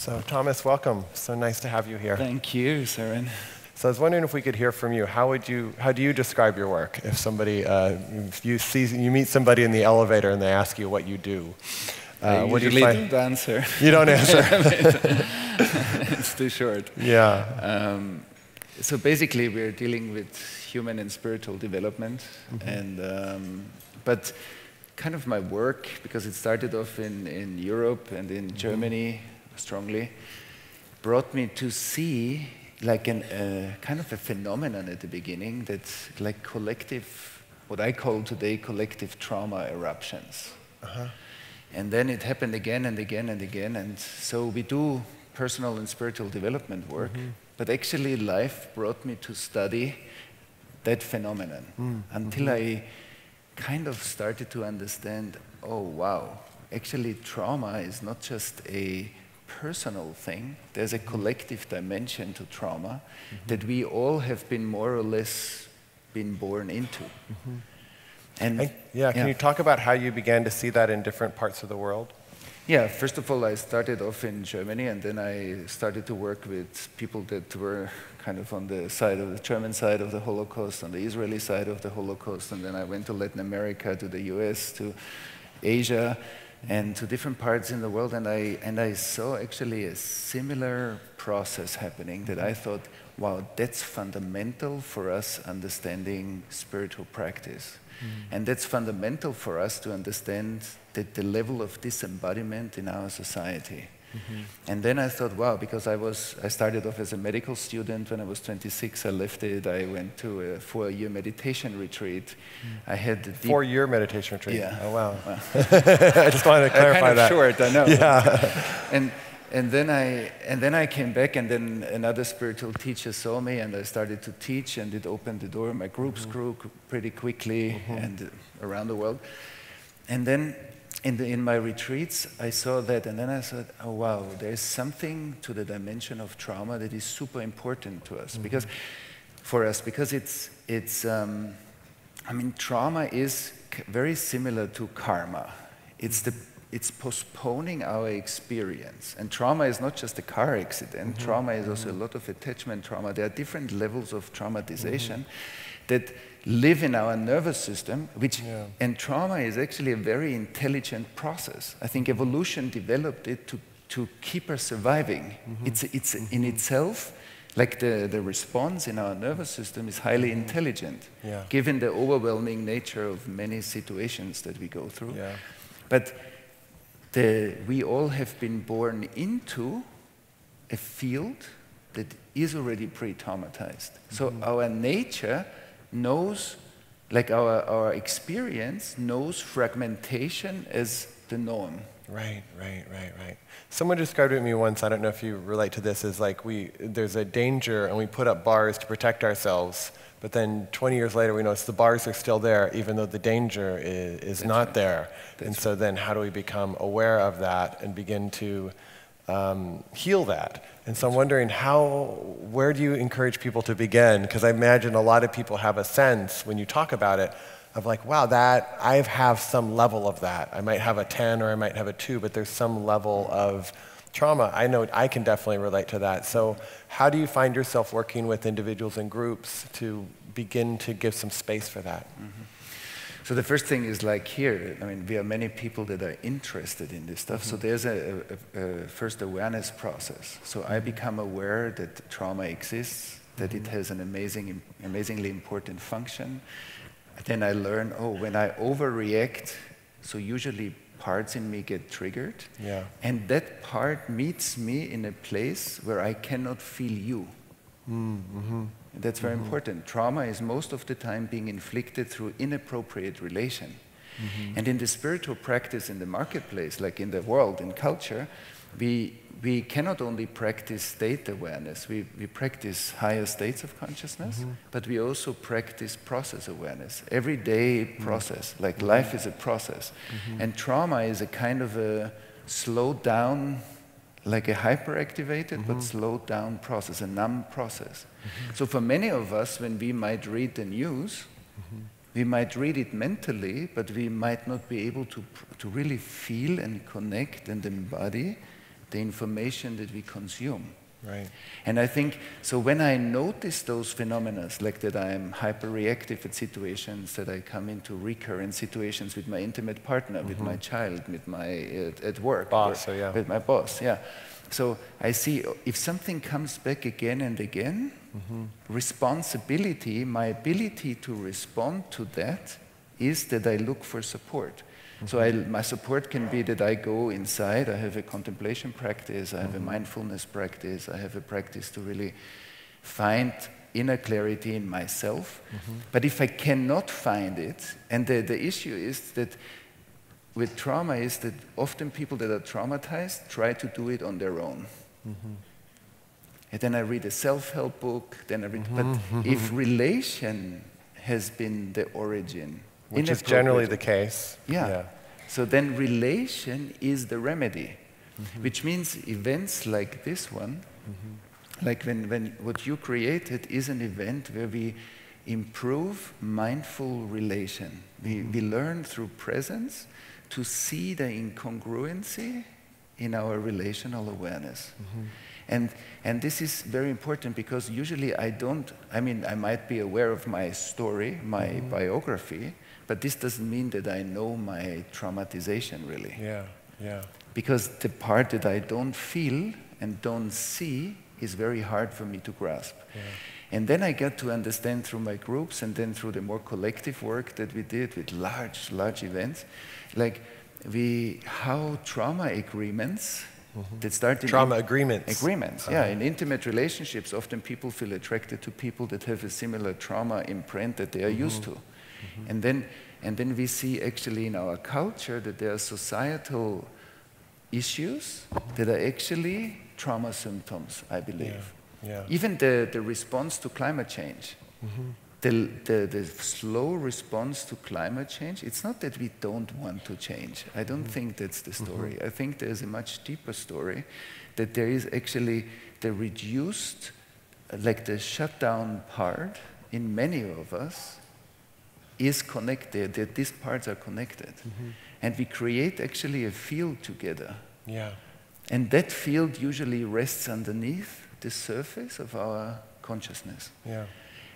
So Thomas, welcome. So nice to have you here. Thank you, Soren. So I was wondering if we could hear from you. How do you describe your work? If somebody, you meet somebody in the elevator and they ask you what you do, what do you find? Don't answer. You don't answer. It's too short. Yeah. So basically, we're dealing with human and spiritual development, and but kind of my work, because it started off in Europe and in Germany strongly, brought me to see like kind of a phenomenon at the beginning that's like collective, what I call today collective trauma eruptions. And then it happened again and again and again, and so we do personal and spiritual development work, but actually life brought me to study that phenomenon until I kind of started to understand, oh wow, actually trauma is not just a personal thing, there's a collective dimension to trauma that we all have been more or less been born into. And can you talk about how you began to see that in different parts of the world? Yeah, first of all, I started off in Germany, and then I started to work with people that were kind of on the side of the German side of the Holocaust, on the Israeli side of the Holocaust, and then I went to Latin America, to the US, to Asia, and to different parts in the world, and I saw actually a similar process happening that I thought, wow, that's fundamental for us understanding spiritual practice. And that's fundamental for us to understand the level of disembodiment in our society. And then I thought, wow, because I started off as a medical student. When I was 26, I left it. I went to a 4-year meditation retreat. I had a deep 4-year meditation retreat? Yeah. Oh, wow. I just wanted to clarify kind of that. Short, I know. Yeah. And then I came back, and then another spiritual teacher saw me, and I started to teach, and it opened the door. My groups grew pretty quickly and around the world. And then in my retreats, I saw that, and then I thought, oh wow, there's something to the dimension of trauma that is super important to us, because I mean, trauma is very similar to karma. It's postponing our experience. And trauma is not just a car accident. Trauma is also a lot of attachment trauma. There are different levels of traumatization that live in our nervous system, and trauma is actually a very intelligent process. I think evolution developed it to keep us surviving. It's in itself, like the response in our nervous system is highly intelligent, given the overwhelming nature of many situations that we go through. But we all have been born into a field that is already pre-traumatized. So our nature knows, like our experience knows fragmentation as the norm. Right. Someone described it to me once, I don't know if you relate to this, is like there's a danger and we put up bars to protect ourselves, but then 20 years later we notice the bars are still there even though the danger is not there. And so then how do we become aware of that and begin to heal that? And so I'm wondering where do you encourage people to begin? Because I imagine a lot of people have a sense when you talk about it of like, wow, I have some level of that. I might have a 10 or I might have a 2, but there's some level of trauma. I know I can definitely relate to that. So how do you find yourself working with individuals and groups to begin to give some space for that? So the first thing is like here, I mean, we are many people that are interested in this stuff. So there's a first awareness process. So I become aware that trauma exists, that it has an amazingly important function. Then I learn, oh, when I overreact, so usually parts in me get triggered. And that part meets me in a place where I cannot feel you. That's very important. Trauma is most of the time being inflicted through inappropriate relation. And in the spiritual practice in the marketplace, like in the world, in culture, we cannot only practice state awareness, we practice higher states of consciousness, but we also practice process awareness, everyday process, like life is a process. And trauma is a kind of a slowed down, like a hyperactivated but slowed down process, a numb process. So for many of us, when we might read the news, we might read it mentally, but we might not be able to really feel and connect and embody the information that we consume. Right. And I think, so when I notice those phenomena, like that I am hyper-reactive at situations, that I come into recurrent situations with my intimate partner, with my child, with my, at work, boss, with my boss, So I see if something comes back again and again, responsibility, my ability to respond to that is that I look for support. So my support can be that I go inside, I have a contemplation practice, I have a mindfulness practice, I have a practice to really find inner clarity in myself. But if I cannot find it, and the issue is that with trauma is that often people that are traumatized try to do it on their own. And then I read a self-help book, then I read, but if relation has been the origin, which is generally the case. So then relation is the remedy, which means events like this one, like when what you created is an event where we improve mindful relation. We learn through presence to see the incongruency in our relational awareness. And this is very important because usually I might be aware of my story, my biography, but this doesn't mean that I know my traumatization really. Because the part that I don't feel and don't see is very hard for me to grasp. And then I got to understand through my groups and then through the more collective work that we did with large events, like how trauma agreements that start in agreements. In intimate relationships, often people feel attracted to people that have a similar trauma imprint that they are used to. And then we see actually in our culture that there are societal issues that are actually trauma symptoms, I believe. Even the response to climate change, the slow response to climate change, it's not that we don't want to change. I don't think that's the story. I think there's a much deeper story, that there is actually the reduced, like the shutdown part in many of us is connected, that these parts are connected. And we create actually a field together. And that field usually rests underneath the surface of our consciousness.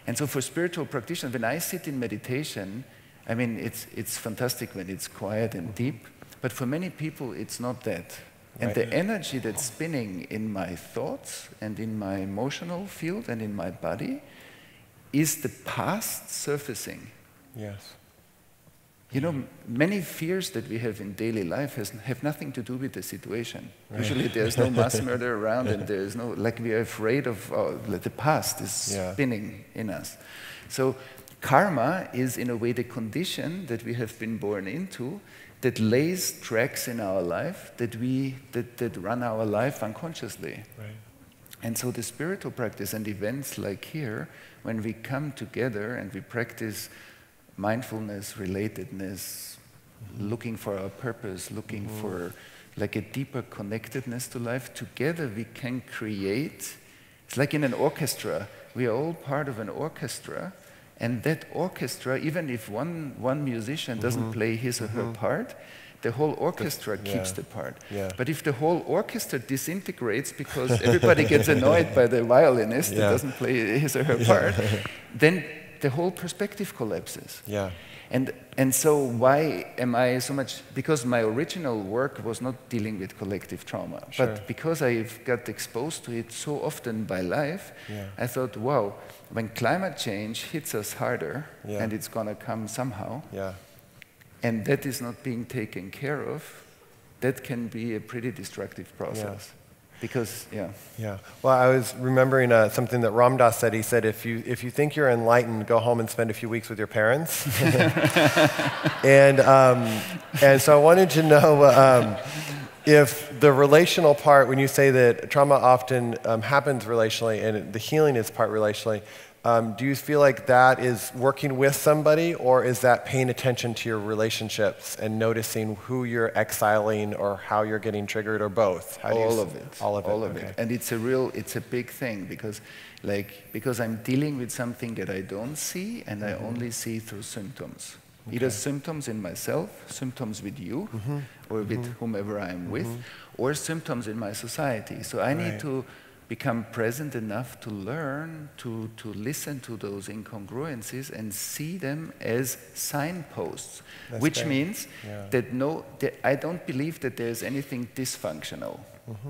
And so for spiritual practitioners, when I sit in meditation, I mean, it's fantastic when it's quiet and deep, but for many people, it's not that. And the energy that's spinning in my thoughts and in my emotional field and in my body is the past surfacing. You know, many fears that we have in daily life have nothing to do with the situation. Usually there's no mass murder around and there's no, like we are afraid of, the past is spinning in us. So karma is in a way the condition that we have been born into that lays tracks in our life that run our life unconsciously. And so the spiritual practice and events like here, when we come together and we practice mindfulness, relatedness, looking for our purpose, looking for like a deeper connectedness to life, together we can create, it's like in an orchestra, we are all part of an orchestra, and that orchestra, even if one musician doesn't play his or her part, the whole orchestra keeps the part. But if the whole orchestra disintegrates because everybody gets annoyed by the violinist that doesn't play his or her part, then the whole perspective collapses. And so why am I so much, because my original work was not dealing with collective trauma, but because I've got exposed to it so often by life, I thought, wow, when climate change hits us harder, and it's gonna come somehow, and that is not being taken care of, that can be a pretty destructive process. Because, Well, I was remembering something that Ram Dass said. He said, if you think you're enlightened, go home and spend a few weeks with your parents. and so I wanted to know if the relational part, when you say that trauma often happens relationally and the healing is part relationally, do you feel like that is working with somebody, or is that paying attention to your relationships and noticing who you're exiling or how you're getting triggered, or both? All of it. All of it. And it's a big thing because I'm dealing with something that I don't see and I only see through symptoms. Either symptoms in myself, symptoms with you, or with whomever I'm with, or symptoms in my society. So I need to become present enough to learn, to listen to those incongruencies and see them as signposts, which means that I don't believe that there's anything dysfunctional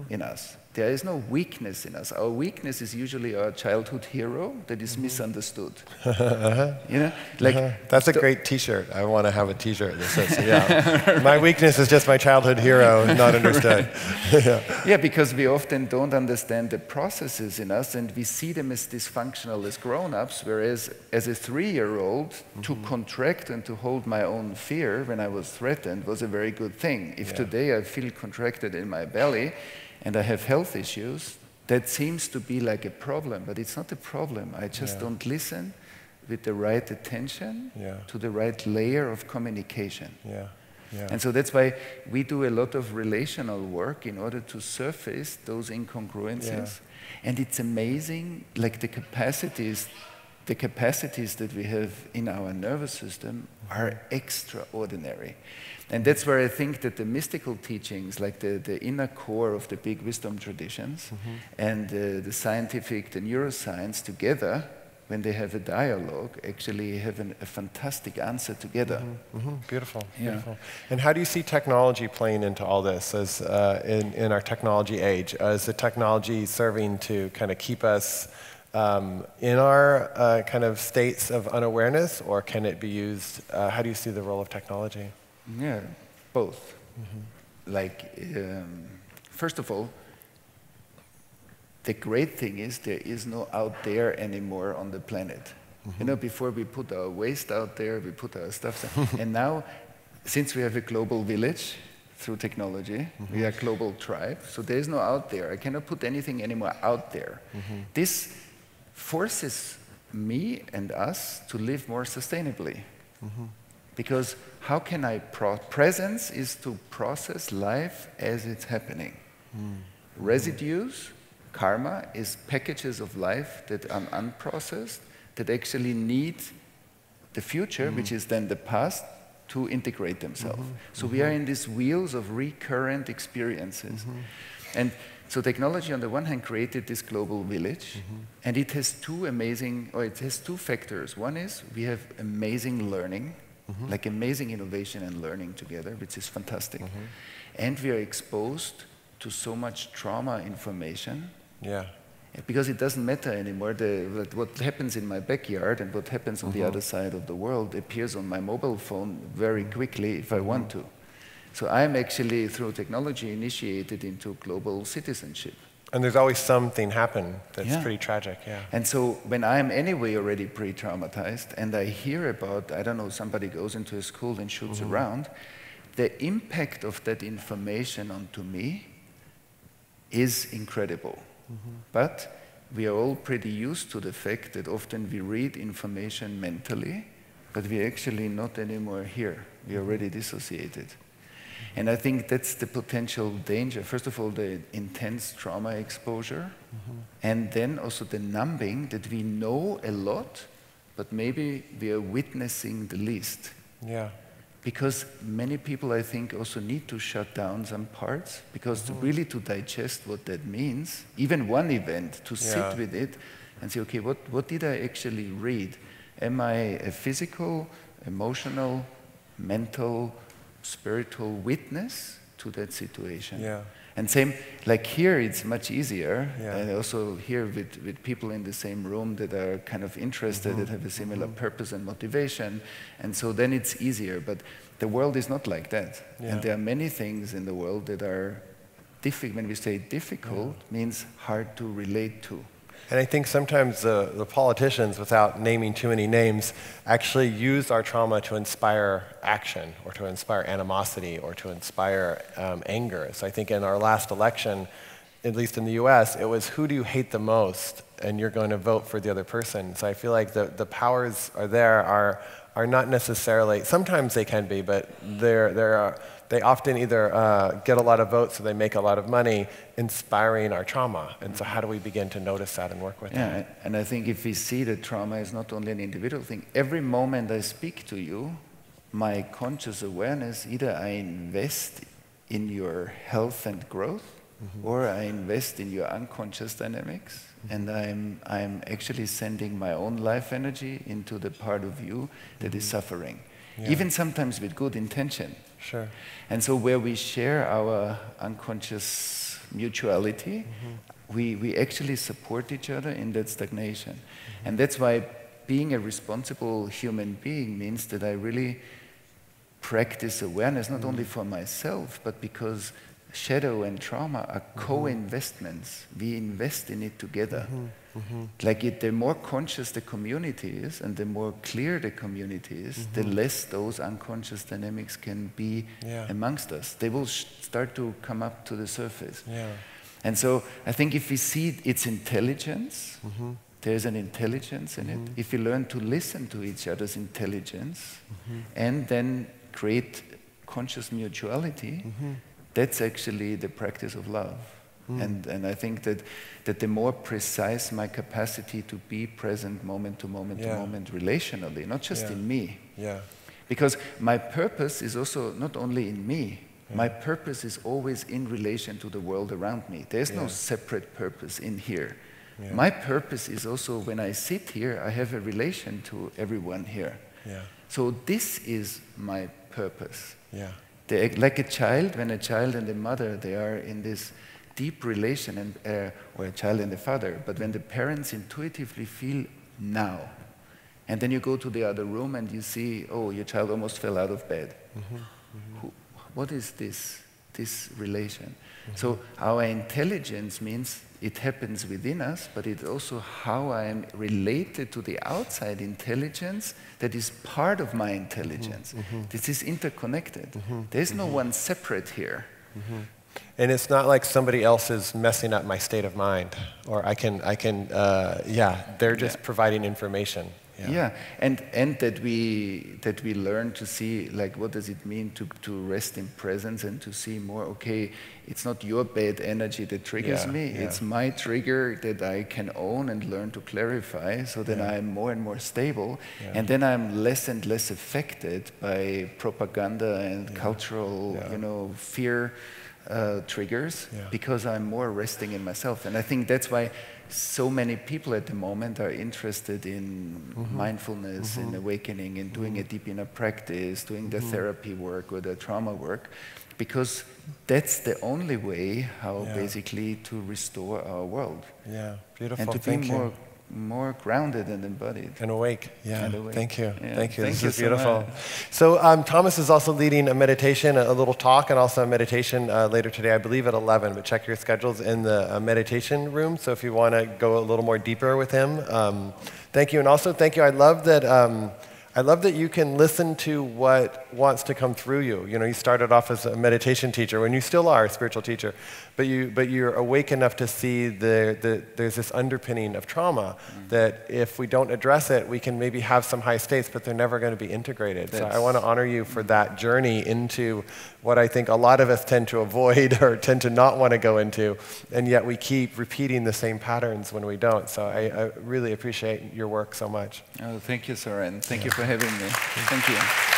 in us. There is no weakness in us. Our weakness is usually our childhood hero that is misunderstood. You know, like that's a great T-shirt. I want to have a T-shirt that says, my weakness is just my childhood hero, not understood. Yeah, because we often don't understand the processes in us, and we see them as dysfunctional as grown-ups. Whereas, as a 3-year-old, to contract and to hold my own fear when I was threatened was a very good thing. If today I feel contracted in my belly, and I have health issues, that seems to be like a problem, but it's not a problem. I just don't listen with the right attention to the right layer of communication. And so that's why we do a lot of relational work in order to surface those incongruencies. And it's amazing, like the capacities that we have in our nervous system are extraordinary. And that's where I think that the mystical teachings, like the inner core of the big wisdom traditions, and the scientific, the neuroscience together, when they have a dialogue, actually have a fantastic answer together. Beautiful, beautiful. And how do you see technology playing into all this as in our technology age? Is the technology serving to kind of keep us in our kind of states of unawareness, or can it be used, how do you see the role of technology? Yeah, both. Like, first of all, the great thing is there is no out there anymore on the planet. You know, before we put our waste out there, we put our stuff there. And now, since we have a global village through technology, we are a global tribe, so there is no out there. I cannot put anything anymore out there. This forces me and us to live more sustainably. Because how can I presence is to process life as it's happening. Residues, karma, is packages of life that are unprocessed, that actually need the future, which is then the past, to integrate themselves. So we are in these wheels of recurrent experiences. And so technology, on the one hand, created this global village, and it has two factors. One is we have amazing learning, like amazing innovation and learning together, which is fantastic. And we are exposed to so much trauma information. Because it doesn't matter anymore. What happens in my backyard and what happens on the other side of the world appears on my mobile phone very quickly if I want to. So I'm actually, through technology, initiated into global citizenship. And there's always something happen that's pretty tragic, And so when I'm anyway already pre-traumatized and I hear about, I don't know, somebody goes into a school and shoots around, the impact of that information onto me is incredible. But we are all pretty used to the fact that often we read information mentally, but we're actually not anymore here. We're already dissociated. And I think that's the potential danger. First of all, the intense trauma exposure, and then also the numbing that we know a lot, but maybe we are witnessing the least. Because many people, I think, also need to shut down some parts, because really to digest what that means, even one event, to sit with it and say, okay, what did I actually read? Am I a physical, emotional, mental, spiritual witness to that situation? And same, like here, it's much easier. And also here with people in the same room that are kind of interested, that have a similar purpose and motivation. And so then it's easier. But the world is not like that. And there are many things in the world that are difficult. When we say difficult, means hard to relate to. And I think sometimes the politicians, without naming too many names, actually use our trauma to inspire action, or to inspire animosity, or to inspire anger. So I think in our last election, at least in the US, it was, who do you hate the most? And you're going to vote for the other person. So I feel like the powers are not necessarily, sometimes they can be, but they often either get a lot of votes, so they make a lot of money, inspiring our trauma. And so how do we begin to notice that and work with that? And I think if we see that trauma is not only an individual thing, every moment I speak to you, my conscious awareness, either I invest in your health and growth, or I invest in your unconscious dynamics, and I'm actually sending my own life energy into the part of you that is suffering, even sometimes with good intention. Sure. And so where we share our unconscious mutuality, we actually support each other in that stagnation. And that's why being a responsible human being means that I really practice awareness, not only for myself, but because shadow and trauma are co-investments. We invest in it together. Like the more conscious the community is, and the more clear the community is, the less those unconscious dynamics can be amongst us. They will start to come up to the surface. And so I think if we see its intelligence, there's an intelligence in it. If we learn to listen to each other's intelligence and then create conscious mutuality, that's actually the practice of love. And I think that the more precise my capacity to be present moment to moment to moment relationally, not just in me. Because my purpose is also not only in me, my purpose is always in relation to the world around me. There's no separate purpose in here. My purpose is also when I sit here, I have a relation to everyone here. So this is my purpose. Like a child, when a child and a mother, they are in this deep relation, and, or a child and a father, but when the parents intuitively feel now, and then you go to the other room and you see, oh, your child almost fell out of bed. What is this relation? So our intelligence means it happens within us, but it's also how I am related to the outside intelligence that is part of my intelligence. This is interconnected. There's no one separate here. And it's not like somebody else is messing up my state of mind, or they're just providing information. And that we learn to see, like, what does it mean to rest in presence and to see more, okay, it's not your bad energy that triggers me, it's my trigger that I can own and learn to clarify, so that I'm more and more stable, and then I'm less and less affected by propaganda and cultural, fear triggers, because I'm more resting in myself. And I think that's why so many people at the moment are interested in mindfulness, in awakening, in doing a deep inner practice, doing the therapy work or the trauma work, because that's the only way how basically to restore our world. Beautiful. And to be more grounded and embodied. And awake. And awake. Thank you. Thank you. Thank This you is beautiful. so So Thomas is also leading a meditation, a little talk, and also a meditation later today, I believe at 11, but check your schedules in the meditation room. So if you want to go a little more deeper with him, thank you. And also thank you. I love that you can listen to what wants to come through you. You started off as a meditation teacher, and you still are a spiritual teacher, but you're awake enough to see there's this underpinning of trauma that if we don't address it, we can maybe have some high states, but they're never going to be integrated. So I want to honor you for that journey into what I think a lot of us tend to avoid or tend to not want to go into, and yet we keep repeating the same patterns when we don't. So I really appreciate your work so much. Oh, thank you, Soren. Thank you for having me. Thank you.